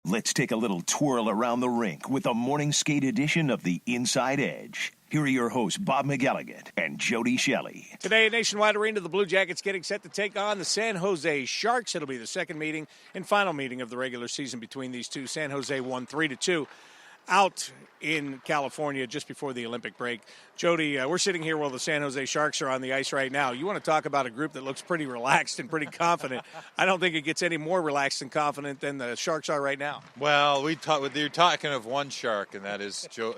Let's take a little twirl around the rink with a morning skate edition of the Inside Edge. Here are your hosts, Bob McElligott and Jody Shelley. Today at Nationwide Arena, the Blue Jackets getting set to take on the San Jose Sharks. It'll be the second meeting and final meeting of the regular season between these two. San Jose won 3-2 out in California just before the Olympic break. Jody, we're sitting here while the San Jose Sharks are on the ice right now. You want to talk about a group that looks pretty relaxed and pretty confident. I don't think it gets any more relaxed and confident than the Sharks are right now. Well, you're talking of one Shark, and that is Joe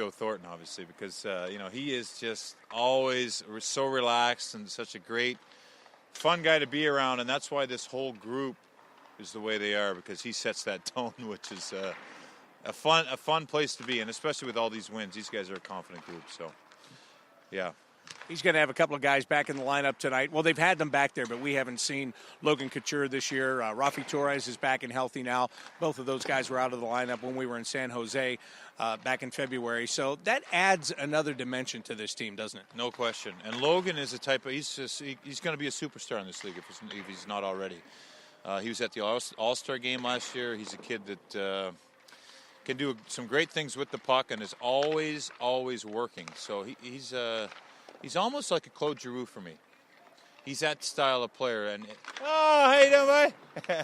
Thornton, obviously, because he is just always so relaxed and such a great, fun guy to be around, and that's why this whole group is the way they are, because he sets that tone, which is a fun place to be, and especially with all these wins. These guys are a confident group, so yeah. He's going to have a couple of guys back in the lineup tonight. Well, they've had them back there, but we haven't seen Logan Couture this year. Rafi Torres is back and healthy now. Both of those guys were out of the lineup when we were in San Jose back in February. So that adds another dimension to this team, doesn't it? No question. And Logan is a type of he's going to be a superstar in this league if he's not already. He was at the All-Star game last year. He's a kid that can do some great things with the puck and is always working. So he's almost like a Claude Giroux for me. He's that style of player. And how you doing, boy?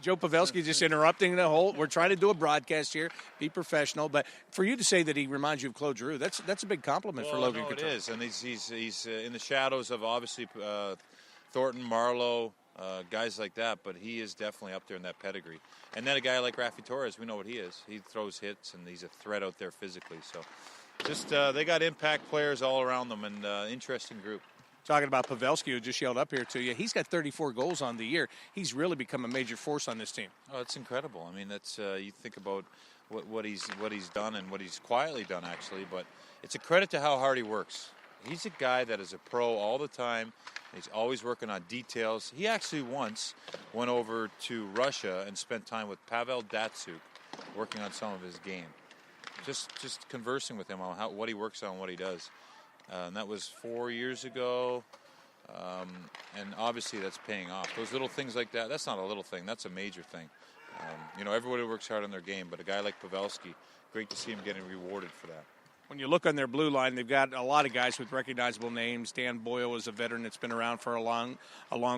Joe Pavelski just interrupting the whole. We're trying to do a broadcast here, be professional. But for you to say that he reminds you of Claude Giroux, that's a big compliment for Logan Couture. It is, and he's in the shadows of obviously Thornton, Marlowe. Guys like that, but he is definitely up there in that pedigree. And then a guy like Rafi Torres, we know what he is. He throws hits, and he's a threat out there physically. So just they got impact players all around them, and interesting group. Talking about Pavelski, who just yelled up here to you, he's got 34 goals on the year. He's really become a major force on this team. Oh, it's incredible. I mean, that's you think about what he's done and what he's quietly done, actually, but it's a credit to how hard he works. He's a guy that is a pro all the time. He's always working on details. He actually once went over to Russia and spent time with Pavel Datsyuk working on some of his game. Just conversing with him on what he works on, what he does. And that was 4 years ago. And obviously that's paying off. Those little things like that, that's not a little thing. That's a major thing. Everybody works hard on their game, but a guy like Pavelski, great to see him getting rewarded for that. When you look on their blue line, they've got a lot of guys with recognizable names. Dan Boyle is a veteran that's been around for a long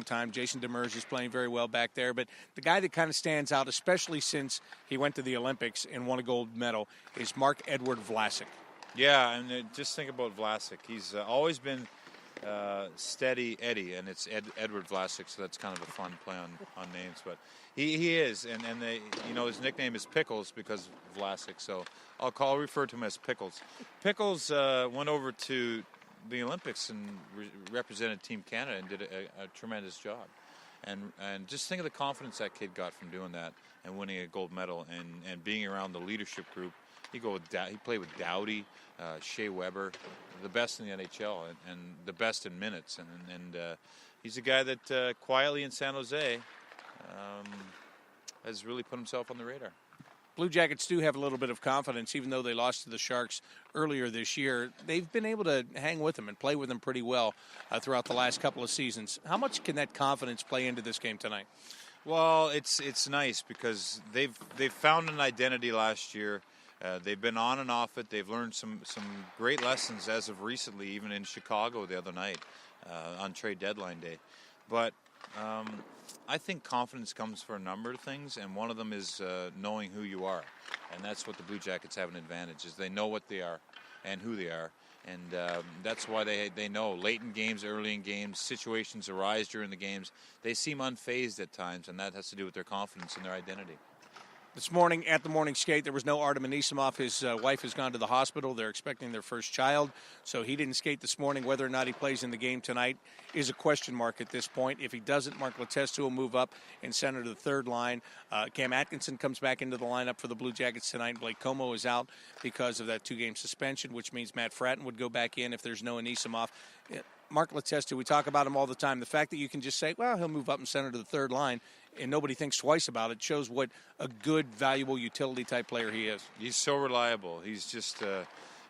time. Jason Demers is playing very well back there. But the guy that kind of stands out, especially since he went to the Olympics and won a gold medal, is Mark-Edward Vlasic. Yeah, and just think about Vlasic. He's always been Steady Eddie, and it's Edward Vlasic, so that's kind of a fun play on names. But he is, and his nickname is Pickles because of Vlasic, so I'll refer to him as Pickles. Pickles went over to the Olympics and represented Team Canada and did a tremendous job. And just think of the confidence that kid got from doing that and winning a gold medal and being around the leadership group. He played with Doughty, Shea Weber, the best in the NHL and the best in minutes. And he's a guy that quietly in San Jose has really put himself on the radar. Blue Jackets do have a little bit of confidence, even though they lost to the Sharks earlier this year. They've been able to hang with them and play with them pretty well throughout the last couple of seasons. How much can that confidence play into this game tonight? Well, it's nice because they've found an identity last year. They've been on and off it. They've learned some great lessons as of recently, even in Chicago the other night on trade deadline day. But I think confidence comes for a number of things, and one of them is knowing who you are. And that's what the Blue Jackets have an advantage, is they know what they are and who they are. And that's why they know late in games, early in games, situations arise during the games. They seem unfazed at times, and that has to do with their confidence and their identity. This morning at the morning skate, there was no Artem Anisimov. His wife has gone to the hospital. They're expecting their first child, so he didn't skate this morning. Whether or not he plays in the game tonight is a question mark at this point. If he doesn't, Mark Letestu will move up and center to the third line. Cam Atkinson comes back into the lineup for the Blue Jackets tonight. Blake Como is out because of that 2-game suspension, which means Matt Fratton would go back in if there's no Anisimov. Mark Letestu, we talk about him all the time. The fact that you can just say, well, he'll move up and center to the third line, and nobody thinks twice about it, shows what a good, valuable utility-type player he is. He's so reliable. He's just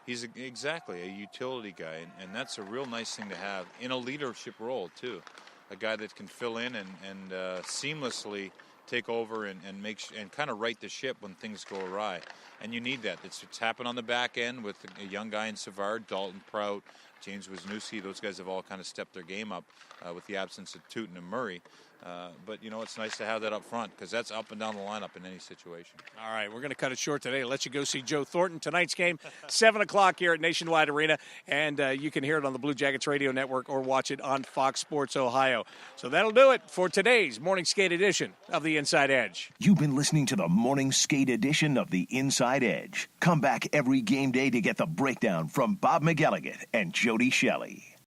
exactly a utility guy, and that's a real nice thing to have in a leadership role, too. A guy that can fill in and seamlessly take over and kind of right the ship when things go awry. And you need that. It's happened on the back end with a young guy in Savard, Dalton Prout, James Wisniewski. Those guys have all kind of stepped their game up with the absence of Tootin and Murray. But, it's nice to have that up front because that's up and down the lineup in any situation. All right, we're going to cut it short today. Let you go see Joe Thornton. Tonight's game, 7 o'clock here at Nationwide Arena, and you can hear it on the Blue Jackets Radio Network or watch it on Fox Sports Ohio. So that'll do it for today's Morning Skate edition of The Inside Edge. You've been listening to the Morning Skate edition of The Inside Edge. Come back every game day to get the breakdown from Bob McElligott and Jody Shelley.